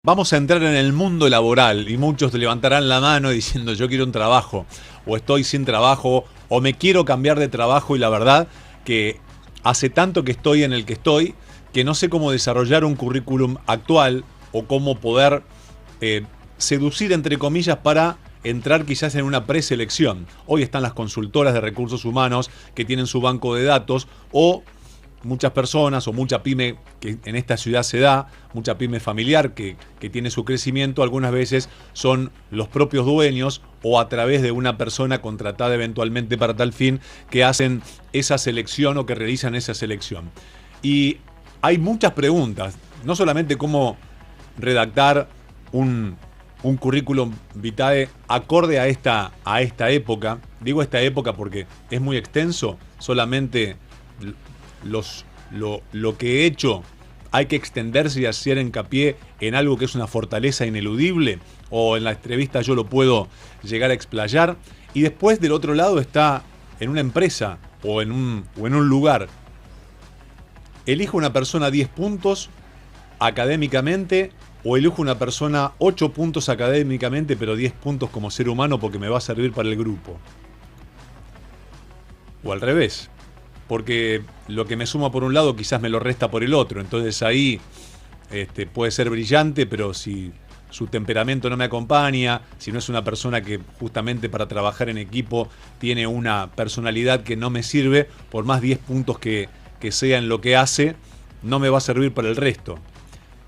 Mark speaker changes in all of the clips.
Speaker 1: vamos a entrar en el mundo laboral y muchos levantarán la mano diciendo yo quiero un trabajo, o estoy sin trabajo, o me quiero cambiar de trabajo y la verdad que hace tanto que estoy en el que estoy que no sé cómo desarrollar un currículum actual o cómo poder seducir entre comillas para entrar quizás en una preselección. Hoy están las consultoras de recursos humanos que tienen su banco de datos o muchas personas o mucha pyme que en esta ciudad se da, mucha pyme familiar que tiene su crecimiento, algunas veces son los propios dueños o a través de una persona contratada eventualmente para tal fin que hacen esa selección o que realizan esa selección. Y hay muchas preguntas, no solamente cómo redactar un currículum vitae acorde a esta época. Digo esta época porque es muy extenso, solamente lo que he hecho hay que extenderse y hacer hincapié en algo que es una fortaleza ineludible, o en la entrevista yo lo puedo llegar a explayar. Y después del otro lado está en una empresa o en un lugar. Elijo una persona 10 puntos académicamente o elijo una persona 8 puntos académicamente pero 10 puntos como ser humano porque me va a servir para el grupo. O al revés, porque lo que me suma por un lado quizás me lo resta por el otro. Entonces ahí puede ser brillante, pero si su temperamento no me acompaña, si no es una persona que justamente para trabajar en equipo tiene una personalidad que no me sirve, por más 10 puntos que sea en lo que hace, no me va a servir para el resto.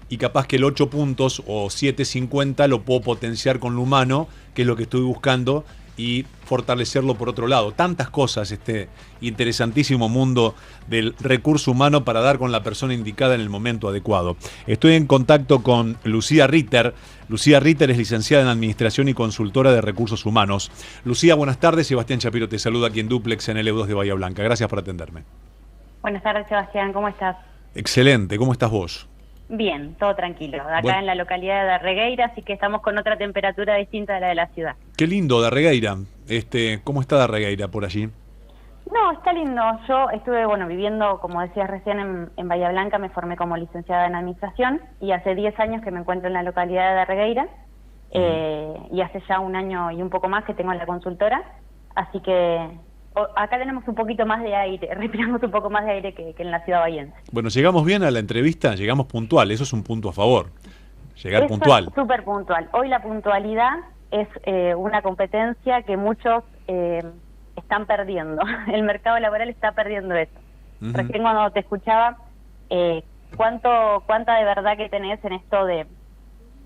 Speaker 1: Y capaz que el 8 puntos o 7.50 lo puedo potenciar con lo humano, que es lo que estoy buscando, y fortalecerlo por otro lado. Tantas cosas, este interesantísimo mundo del recurso humano para dar con la persona indicada en el momento adecuado. Estoy en contacto con Lucía Ritter. Lucía Ritter es licenciada en Administración y consultora de recursos humanos. Lucía, buenas tardes. Sebastián Chapiro te saluda aquí en Duplex en LU2 de Bahía Blanca. Gracias por atenderme.
Speaker 2: Buenas tardes, Sebastián. ¿Cómo estás?
Speaker 1: Excelente. ¿Cómo estás vos?
Speaker 2: Bien, todo tranquilo. Acá en la localidad de Darregueira, así que estamos con otra temperatura distinta a la de la ciudad.
Speaker 1: Qué lindo, Darregueira. ¿Cómo está Darregueira por allí?
Speaker 2: No, está lindo. Yo estuve, viviendo, como decías recién, en Bahía Blanca. Me formé como licenciada en Administración y hace 10 años que me encuentro en la localidad de Darregueira. Y hace ya un año y un poco más que tengo la consultora. Así que acá tenemos un poquito más de aire, respiramos un poco más de aire que en la ciudad bahiense.
Speaker 1: Bueno, llegamos bien a la entrevista, llegamos puntual, eso es un punto a favor. Llegar puntual.
Speaker 2: Es súper puntual. Hoy la puntualidad es una competencia que muchos están perdiendo. El mercado laboral está perdiendo eso. Recién cuando te escuchaba, cuánta de verdad que tenés en esto de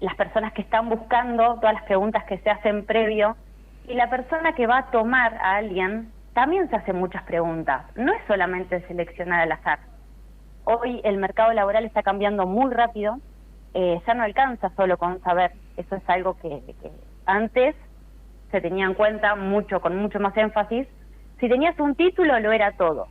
Speaker 2: las personas que están buscando, todas las preguntas que se hacen previo, y la persona que va a tomar a alguien también se hace muchas preguntas. No es solamente seleccionar al azar. Hoy el mercado laboral está cambiando muy rápido. Ya no alcanza solo con saber. Eso es algo que antes se tenía en cuenta con mucho más énfasis. Si tenías un título, lo era todo.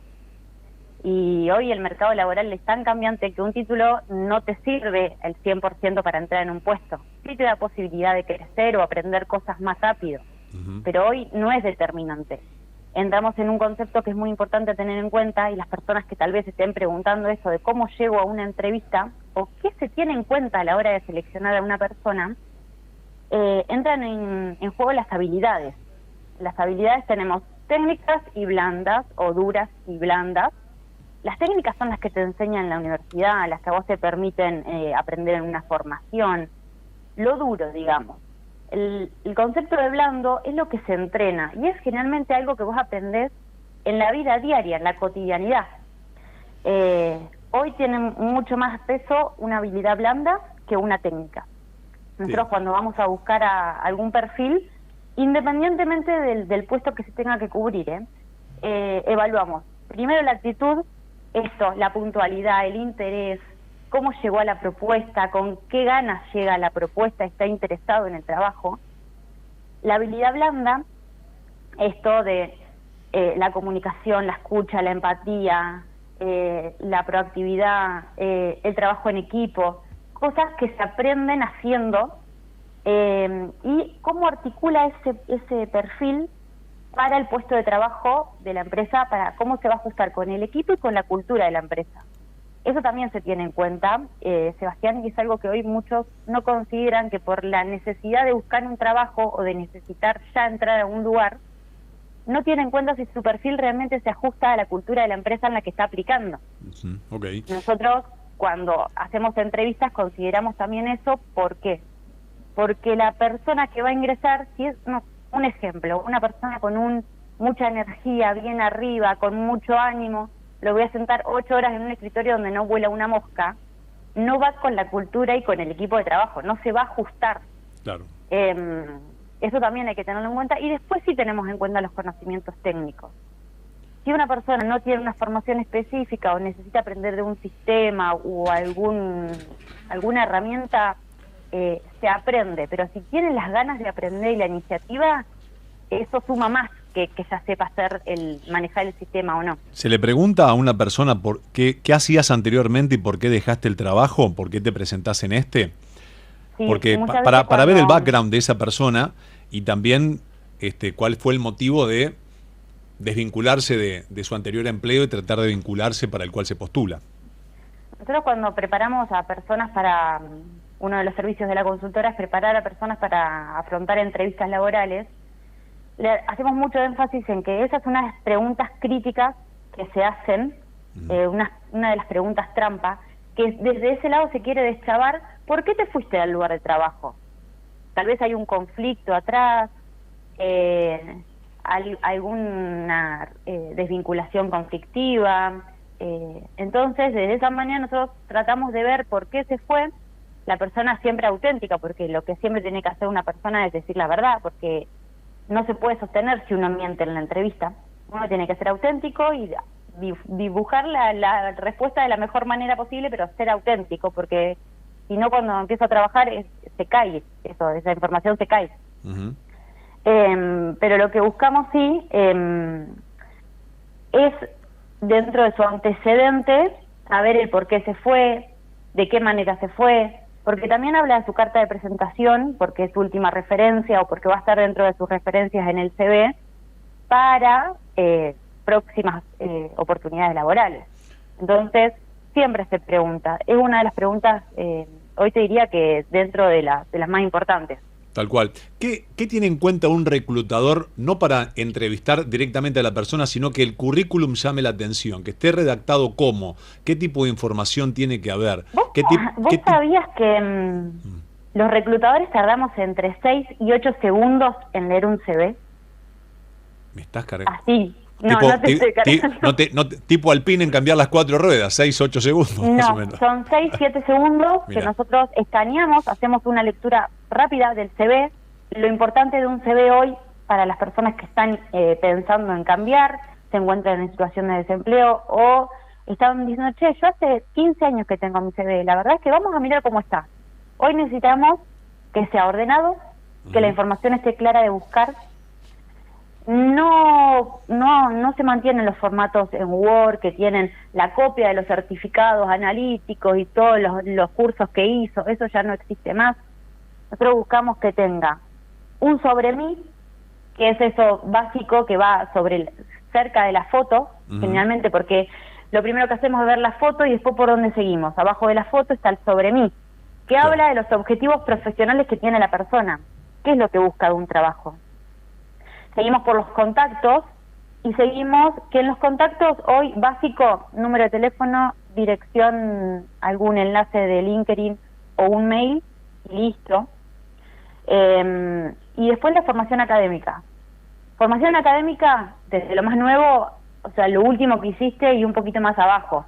Speaker 2: Y hoy el mercado laboral es tan cambiante que un título no te sirve el 100% para entrar en un puesto. Sí te da posibilidad de crecer o aprender cosas más rápido. Pero hoy no es determinante. Entramos en un concepto que es muy importante tener en cuenta, y las personas que tal vez estén preguntando eso de cómo llego a una entrevista o qué se tiene en cuenta a la hora de seleccionar a una persona, entran en juego las habilidades. Las habilidades tenemos técnicas y blandas, o duras y blandas. Las técnicas son las que te enseñan en la universidad, las que a vos te permiten aprender en una formación. Lo duro, digamos. El concepto de blando es lo que se entrena y es generalmente algo que vos aprendés en la vida diaria, en la cotidianidad. Hoy tiene mucho más peso una habilidad blanda que una técnica. Nosotros cuando vamos a buscar a algún perfil, independientemente del puesto que se tenga que cubrir, evaluamos primero la actitud, la puntualidad, el interés, cómo llegó a la propuesta, con qué ganas llega a la propuesta, está interesado en el trabajo. La habilidad blanda, esto de la comunicación, la escucha, la empatía, la proactividad, el trabajo en equipo, cosas que se aprenden haciendo, y cómo articula ese perfil para el puesto de trabajo de la empresa, para cómo se va a ajustar con el equipo y con la cultura de la empresa. Eso también se tiene en cuenta, Sebastián, y es algo que hoy muchos no consideran, que por la necesidad de buscar un trabajo o de necesitar ya entrar a un lugar, no tiene en cuenta si su perfil realmente se ajusta a la cultura de la empresa en la que está aplicando.
Speaker 1: Okay.
Speaker 2: Nosotros, cuando hacemos entrevistas, consideramos también eso. ¿Por qué? Porque la persona que va a ingresar, si es un ejemplo, una persona con mucha energía, bien arriba, con mucho ánimo, lo voy a sentar 8 horas en un escritorio donde no vuela una mosca, no va con la cultura y con el equipo de trabajo, no se va a ajustar.
Speaker 1: Claro.
Speaker 2: Eso también hay que tenerlo en cuenta, y después sí tenemos en cuenta los conocimientos técnicos. Si una persona no tiene una formación específica o necesita aprender de un sistema o alguna herramienta, se aprende, pero si tiene las ganas de aprender y la iniciativa, eso suma más que ya sepa manejar el sistema o no.
Speaker 1: ¿Se le pregunta a una persona por qué hacías anteriormente y por qué dejaste el trabajo? ¿Por qué te presentás en este?
Speaker 2: Sí,
Speaker 1: porque para ver el background de esa persona y también cuál fue el motivo de desvincularse de su anterior empleo y tratar de vincularse para el cual se postula.
Speaker 2: Nosotros, cuando preparamos a personas para uno de los servicios de la consultora, es preparar a personas para afrontar entrevistas laborales, le hacemos mucho énfasis en que esas son unas preguntas críticas que se hacen, una de las preguntas trampa, que desde ese lado se quiere deschavar. ¿Por qué te fuiste al lugar de trabajo? Tal vez hay un conflicto atrás, alguna desvinculación conflictiva. Entonces, desde esa manera nosotros tratamos de ver por qué se fue. La persona siempre auténtica, porque lo que siempre tiene que hacer una persona es decir la verdad, porque no se puede sostener si uno miente en la entrevista. Uno tiene que ser auténtico y dibujar la respuesta de la mejor manera posible, pero ser auténtico, porque si no, cuando empiezo a trabajar se cae, esa información se cae. Pero lo que buscamos sí es, dentro de su antecedente, saber el por qué se fue, de qué manera se fue, porque también habla de su carta de presentación, porque es su última referencia o porque va a estar dentro de sus referencias en el CV para próximas oportunidades laborales. Entonces, siempre se pregunta. Es una de las preguntas, hoy te diría que dentro de las más importantes.
Speaker 1: Tal cual. ¿Qué tiene en cuenta un reclutador, no para entrevistar directamente a la persona, sino que el currículum llame la atención, que esté redactado cómo? ¿Qué tipo de información tiene que haber?
Speaker 2: ¿Vos sabías que los reclutadores tardamos entre 6 y 8 segundos en leer un CV?
Speaker 1: Me estás cargando.
Speaker 2: Así. No, no te estoy cargando.
Speaker 1: Tipo Alpine en cambiar las 4 ruedas, 6, 8 segundos.
Speaker 2: No,
Speaker 1: más o menos.
Speaker 2: Son 6, 7 segundos. Mirá. Que nosotros escaneamos, hacemos una lectura rápida del CV. Lo importante de un CV hoy, para las personas que están pensando en cambiar, se encuentran en situación de desempleo o están diciendo, che, yo hace 15 años que tengo mi CV, la verdad es que vamos a mirar cómo está. Hoy necesitamos que sea ordenado, que la información esté clara de buscar. No se mantienen los formatos en Word, que tienen la copia de los certificados analíticos y todos los cursos que hizo. Eso ya no existe más. Nosotros buscamos que tenga un sobre mí, que es eso básico que va cerca de la foto, generalmente, porque lo primero que hacemos es ver la foto y después por dónde seguimos. Abajo de la foto está el sobre mí, que habla de los objetivos profesionales que tiene la persona. ¿Qué es lo que busca de un trabajo? Seguimos por los contactos y seguimos que en los contactos hoy básico, número de teléfono, dirección, algún enlace de LinkedIn o un mail, listo. Y después la formación académica. Formación académica, desde lo más nuevo, o sea, lo último que hiciste y un poquito más abajo.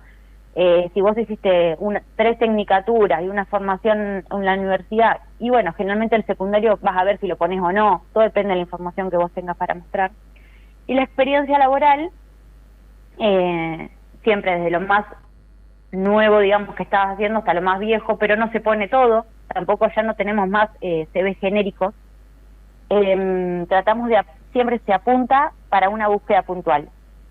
Speaker 2: Si vos hiciste 3 tecnicaturas y una formación en la universidad, y bueno, generalmente el secundario vas a ver si lo pones o no, todo depende de la información que vos tengas para mostrar. Y la experiencia laboral, siempre desde lo más nuevo, digamos, que estabas haciendo hasta lo más viejo, pero no se pone todo, tampoco ya no tenemos más CV genéricos. Tratamos siempre se apunta para una búsqueda puntual.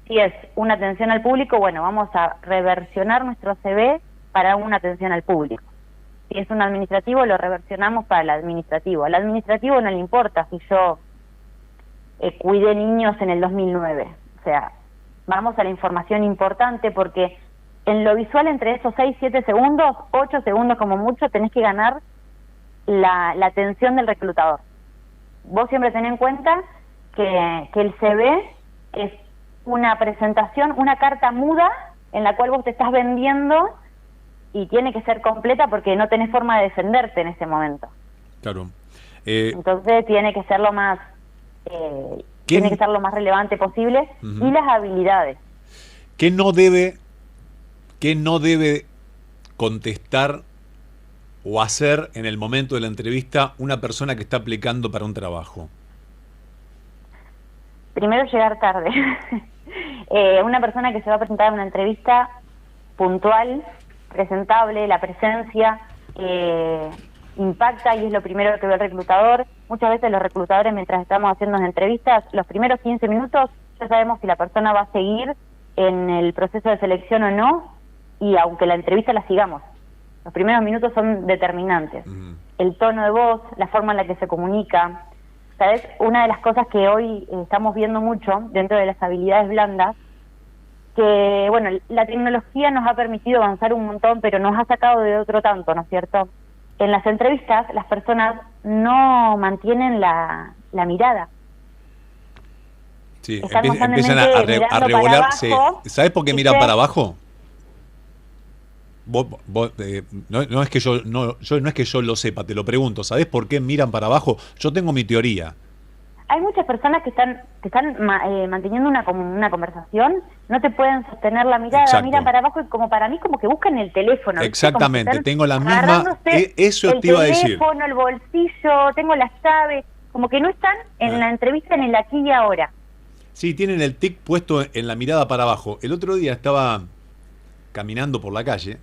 Speaker 2: Si es una atención al público, bueno, vamos a reversionar nuestro CV para una atención al público. Si es un administrativo, lo reversionamos para el administrativo. Al administrativo no le importa si yo cuidé niños en el 2009. O sea, vamos a la información importante, porque en lo visual, entre esos 6, 7 segundos, 8 segundos como mucho, tenés que ganar la atención del reclutador. Vos siempre ten en cuenta que el CV es una presentación, una carta muda en la cual vos te estás vendiendo y tiene que ser completa porque no tenés forma de defenderte en ese momento.
Speaker 1: Claro.
Speaker 2: Entonces tiene que ser lo más tiene que ser lo más relevante posible. Y las habilidades.
Speaker 1: ¿Qué no debe contestar o hacer en el momento de la entrevista una persona que está aplicando para un trabajo?
Speaker 2: Primero, llegar tarde. Una persona que se va a presentar a una entrevista puntual, presentable, la presencia impacta y es lo primero que ve el reclutador. Muchas veces los reclutadores, mientras estamos haciendo las entrevistas, los primeros 15 minutos ya sabemos si la persona va a seguir en el proceso de selección o no, y aunque la entrevista la sigamos, los primeros minutos son determinantes. El tono de voz, la forma en la que se comunica. ¿Sabes? Una de las cosas que hoy estamos viendo mucho dentro de las habilidades blandas, que, bueno, la tecnología nos ha permitido avanzar un montón, pero nos ha sacado de otro tanto, ¿no es cierto? En las entrevistas, las personas no mantienen la mirada.
Speaker 1: Sí, empiezan a revolar. ¿Sabes por qué miran para abajo? No es que yo no es que yo lo sepa, te lo pregunto. ¿Sabés por qué miran para abajo? Yo tengo mi teoría.
Speaker 2: Hay muchas personas que están manteniendo una conversación, no te pueden sostener la mirada. Exacto. Miran para abajo y como para mí como que buscan el teléfono.
Speaker 1: Exactamente, tengo la misma. Eso te iba a decir.
Speaker 2: El teléfono, el bolsillo, tengo las llaves, como que no están en la entrevista en el aquí y ahora.
Speaker 1: Sí, tienen el tic puesto en la mirada para abajo. El otro día estaba caminando por la calle.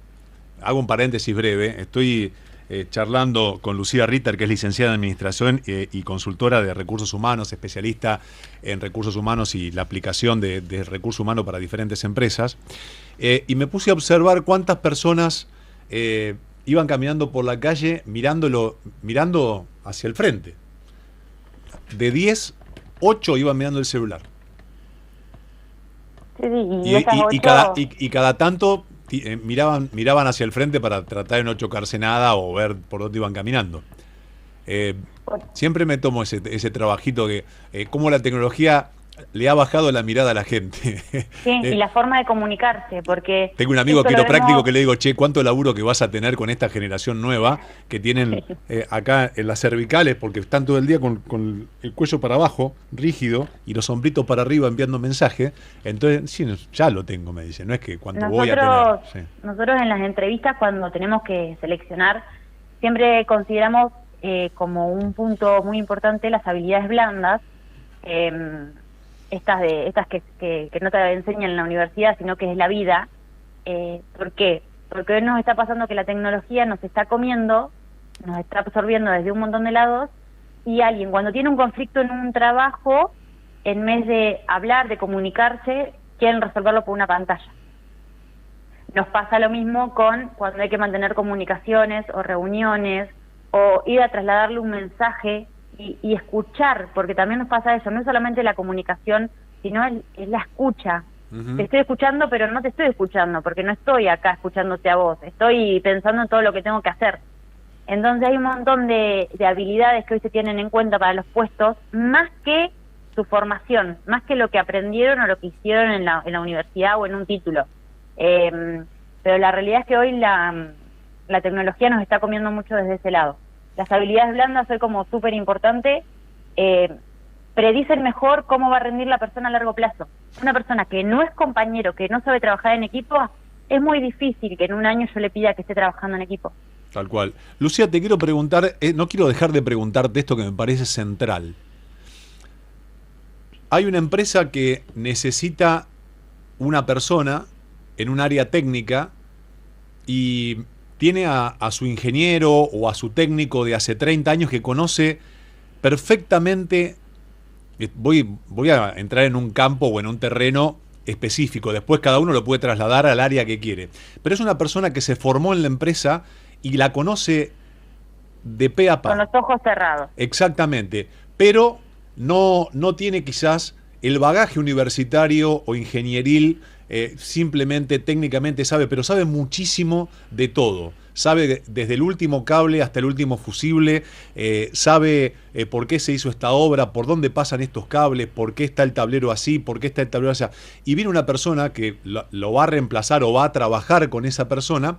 Speaker 1: Hago un paréntesis breve, estoy charlando con Lucía Ritter, que es licenciada en Administración y consultora de recursos humanos, especialista en recursos humanos y la aplicación de recursos humanos para diferentes empresas, y me puse a observar cuántas personas iban caminando por la calle mirando hacia el frente. De 10, 8 iban mirando el celular.
Speaker 2: Sí,
Speaker 1: y cada tanto miraban hacia el frente para tratar de no chocarse nada o ver por dónde iban caminando. Siempre me tomo ese trabajito que cómo la tecnología le ha bajado la mirada a la gente.
Speaker 2: Sí, y la forma de comunicarse, porque...
Speaker 1: Tengo un amigo quiropráctico que le digo, che, ¿cuánto laburo que vas a tener con esta generación nueva que tienen acá en las cervicales, porque están todo el día con el cuello para abajo, rígido, y los hombritos para arriba enviando mensajes? Entonces, sí, ya lo tengo, me dice, no es que cuando voy a tener... Sí.
Speaker 2: Nosotros en las entrevistas, cuando tenemos que seleccionar, siempre consideramos como un punto muy importante las habilidades blandas, estas que no te enseñan en la universidad, sino que es la vida. ¿Por qué? Porque hoy nos está pasando que la tecnología nos está comiendo, nos está absorbiendo desde un montón de lados, y alguien cuando tiene un conflicto en un trabajo, en vez de hablar, de comunicarse, quieren resolverlo por una pantalla. Nos pasa lo mismo con cuando hay que mantener comunicaciones o reuniones, o ir a trasladarle un mensaje y escuchar, porque también nos pasa eso, no es solamente la comunicación, sino es la escucha. Te estoy escuchando, pero no te estoy escuchando, porque no estoy acá escuchándote a vos, estoy pensando en todo lo que tengo que hacer. Entonces hay un montón de habilidades que hoy se tienen en cuenta para los puestos, más que su formación, más que lo que aprendieron o lo que hicieron en la universidad o en un título. Pero la realidad es que hoy la tecnología nos está comiendo mucho desde ese lado. Las habilidades blandas son como súper importante. Predicen mejor cómo va a rendir la persona a largo plazo. Una persona que no es compañero, que no sabe trabajar en equipo, es muy difícil que en un año yo le pida que esté trabajando en equipo.
Speaker 1: Tal cual. Lucía, te quiero preguntar, no quiero dejar de preguntarte esto que me parece central. Hay una empresa que necesita una persona en un área técnica y tiene a su ingeniero o a su técnico de hace 30 años que conoce perfectamente. Voy a entrar en un campo o en un terreno específico, después cada uno lo puede trasladar al área que quiere, pero es una persona que se formó en la empresa y la conoce de pe a pa.
Speaker 2: Con los ojos cerrados.
Speaker 1: Exactamente, pero no tiene quizás el bagaje universitario o ingenieril simplemente técnicamente sabe, pero sabe muchísimo de todo. Sabe desde el último cable hasta el último fusible, sabe por qué se hizo esta obra, por dónde pasan estos cables, por qué está el tablero así, por qué está el tablero así. Y viene una persona que lo va a reemplazar o va a trabajar con esa persona,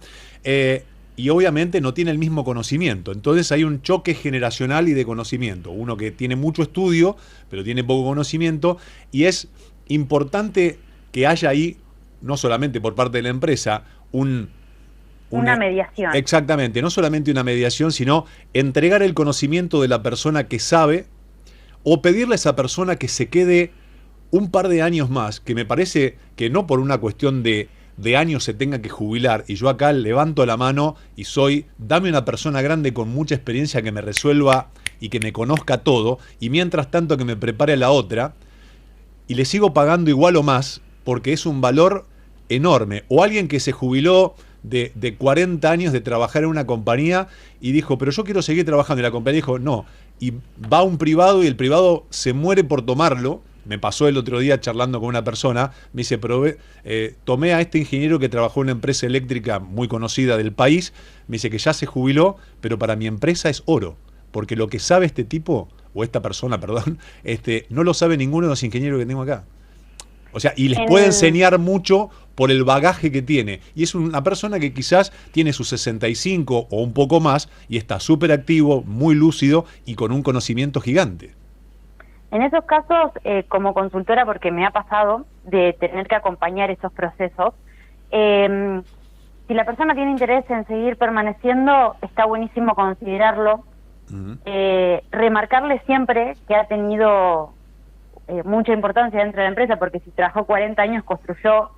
Speaker 1: y obviamente no tiene el mismo conocimiento. Entonces hay un choque generacional y de conocimiento. Uno que tiene mucho estudio, pero tiene poco conocimiento, y es importante que haya ahí, no solamente por parte de la empresa,
Speaker 2: una mediación.
Speaker 1: Exactamente, no solamente una mediación, sino entregar el conocimiento de la persona que sabe, o pedirle a esa persona que se quede un par de años más, que me parece que no por una cuestión de años se tenga que jubilar, y yo acá levanto la mano y dame una persona grande con mucha experiencia que me resuelva y que me conozca todo, y mientras tanto que me prepare a la otra, y le sigo pagando igual o más, porque es un valor enorme. O alguien que se jubiló de 40 años de trabajar en una compañía y dijo, pero yo quiero seguir trabajando, y la compañía dijo, no, y va a un privado y el privado se muere por tomarlo. Me pasó el otro día charlando con una persona, me dice, tomé a este ingeniero que trabajó en una empresa eléctrica muy conocida del país, me dice que ya se jubiló, pero para mi empresa es oro, porque lo que sabe este tipo, o esta persona, perdón, no lo sabe ninguno de los ingenieros que tengo acá. O sea, y les puede enseñar mucho por el bagaje que tiene. Y es una persona que quizás tiene sus 65 o un poco más y está súper activo, muy lúcido y con un conocimiento gigante.
Speaker 2: En esos casos, como consultora, porque me ha pasado de tener que acompañar esos procesos, si la persona tiene interés en seguir permaneciendo, está buenísimo considerarlo. Remarcarle siempre que ha tenido mucha importancia dentro de la empresa, porque si trabajó 40 años construyó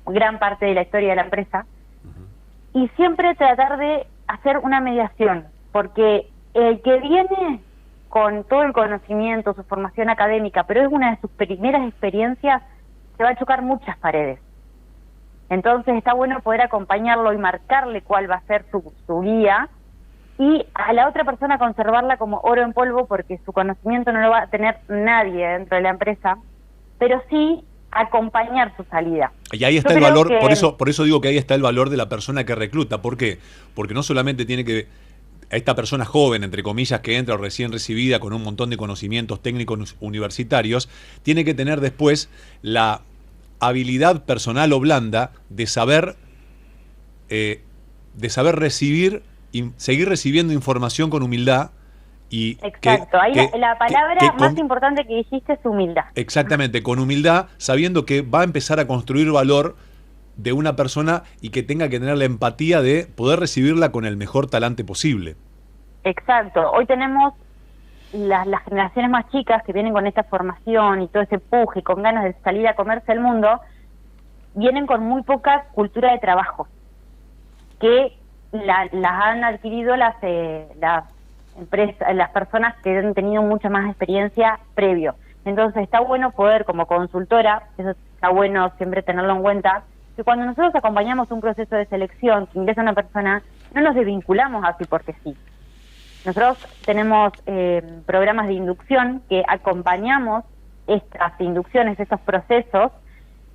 Speaker 2: gran parte de la historia de la empresa. Y siempre tratar de hacer una mediación, porque el que viene con todo el conocimiento, su formación académica, pero es una de sus primeras experiencias, se va a chocar muchas paredes. Entonces está bueno poder acompañarlo y marcarle cuál va a ser su guía, y a la otra persona conservarla como oro en polvo, porque su conocimiento no lo va a tener nadie dentro de la empresa, pero sí acompañar su salida.
Speaker 1: Y ahí está el valor, por eso digo que ahí está el valor de la persona que recluta. ¿Por qué? Porque no solamente tiene que, a esta persona joven, entre comillas, que entra o recién recibida con un montón de conocimientos técnicos universitarios, tiene que tener después la habilidad personal o blanda de saber recibir y seguir recibiendo información con humildad. Y
Speaker 2: exacto, ahí la palabra más importante que dijiste es humildad.
Speaker 1: Exactamente, con humildad, sabiendo que va a empezar a construir valor de una persona y que tenga que tener la empatía de poder recibirla con el mejor talante posible.
Speaker 2: Exacto, hoy tenemos las generaciones más chicas que vienen con esta formación y todo ese empuje, con ganas de salir a comerse el mundo, vienen con muy poca cultura de trabajo, que las han adquirido las empresas, las personas que han tenido mucha más experiencia previo. Entonces está bueno poder, como consultora, eso está bueno siempre tenerlo en cuenta, que cuando nosotros acompañamos un proceso de selección, que ingresa una persona, no nos desvinculamos así porque sí. Nosotros tenemos programas de inducción que acompañamos estas inducciones, estos procesos,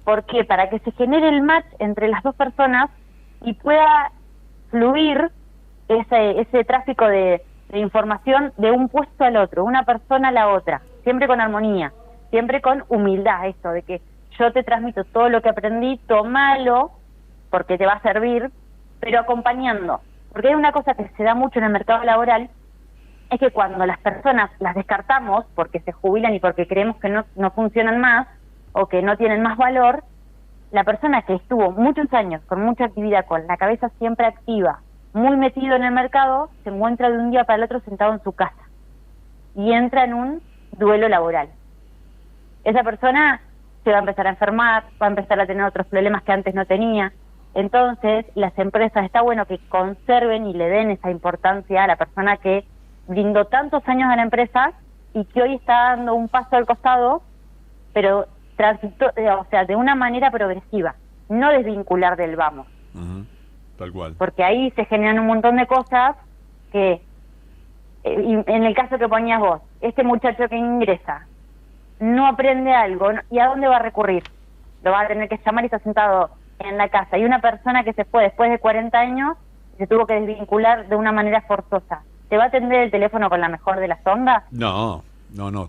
Speaker 2: porque para que se genere el match entre las dos personas y pueda fluir ese tráfico de información de un puesto al otro, una persona a la otra, siempre con armonía, siempre con humildad, esto de que yo te transmito todo lo que aprendí, tómalo porque te va a servir, pero acompañando, porque hay una cosa que se da mucho en el mercado laboral, es que cuando las personas las descartamos porque se jubilan y porque creemos que no funcionan más o que no tienen más valor, la persona que estuvo muchos años con mucha actividad, con la cabeza siempre activa, muy metido en el mercado, se encuentra de un día para el otro sentado en su casa y entra en un duelo laboral. Esa persona se va a empezar a enfermar, va a empezar a tener otros problemas que antes no tenía. Entonces, las empresas, está bueno que conserven y le den esa importancia a la persona que brindó tantos años a la empresa y que hoy está dando un paso al costado, pero o sea, de una manera progresiva, no desvincular del vamos.
Speaker 1: Tal cual.
Speaker 2: Porque ahí se generan un montón de cosas que, en el caso que ponías vos, este muchacho que ingresa, no aprende algo, ¿y a dónde va a recurrir? Lo va a tener que llamar y está sentado en la casa. Y una persona que se fue después de 40 años y se tuvo que desvincular de una manera forzosa, ¿te va a atender el teléfono con la mejor de las ondas?
Speaker 1: No,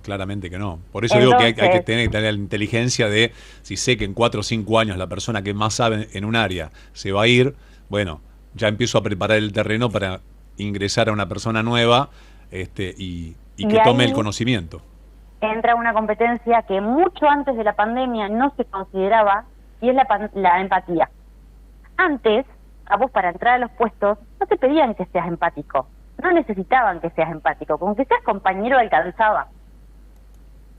Speaker 1: claramente que no. Por eso digo que hay que tener la inteligencia de, si sé que en 4 o 5 años la persona que más sabe en un área se va a ir, bueno, ya empiezo a preparar el terreno para ingresar a una persona nueva y que tome el conocimiento.
Speaker 2: Entra una competencia que mucho antes de la pandemia no se consideraba, y es la empatía. Antes, a vos para entrar a los puestos, no te pedían que seas empático, no necesitaban que seas empático, con que seas compañero alcanzaba.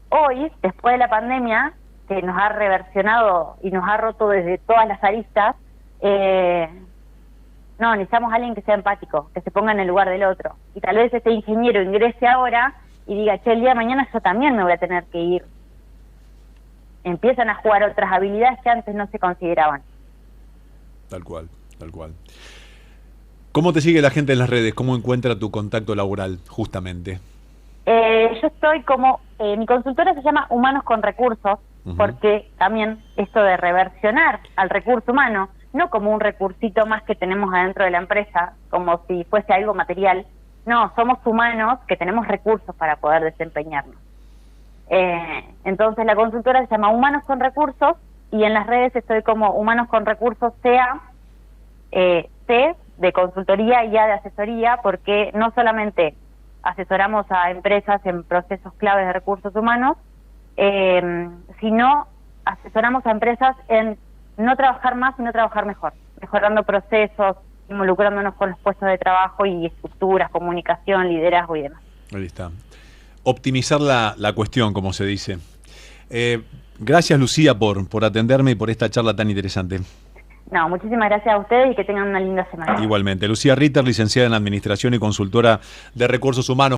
Speaker 2: Hoy, después de la pandemia, que nos ha reversionado y nos ha roto desde todas las aristas, no, necesitamos a alguien que sea empático, que se ponga en el lugar del otro. Y tal vez este ingeniero ingrese ahora y diga, che, el día de mañana yo también me voy a tener que ir. Empiezan a jugar otras habilidades que antes no se consideraban.
Speaker 1: Tal cual, tal cual. ¿Cómo te sigue la gente en las redes? ¿Cómo encuentra tu contacto laboral, justamente?
Speaker 2: Yo estoy mi consultora se llama Humanos con Recursos, porque también esto de reversionar al recurso humano, no como un recursito más que tenemos adentro de la empresa, como si fuese algo material. No, somos humanos que tenemos recursos para poder desempeñarnos. Entonces la consultora se llama Humanos con Recursos y en las redes estoy como Humanos con Recursos CA, C de consultoría y A de asesoría, porque no solamente asesoramos a empresas en procesos claves de recursos humanos, sino asesoramos a empresas en no trabajar más, sino trabajar mejor, mejorando procesos, involucrándonos con los puestos de trabajo y estructuras, comunicación, liderazgo y demás.
Speaker 1: Ahí está. Optimizar la cuestión, como se dice. Gracias, Lucía, por atenderme y por esta charla tan interesante.
Speaker 2: No, muchísimas gracias a ustedes y que tengan una linda semana.
Speaker 1: Igualmente. Lucía Ritter, licenciada en Administración y consultora de Recursos Humanos.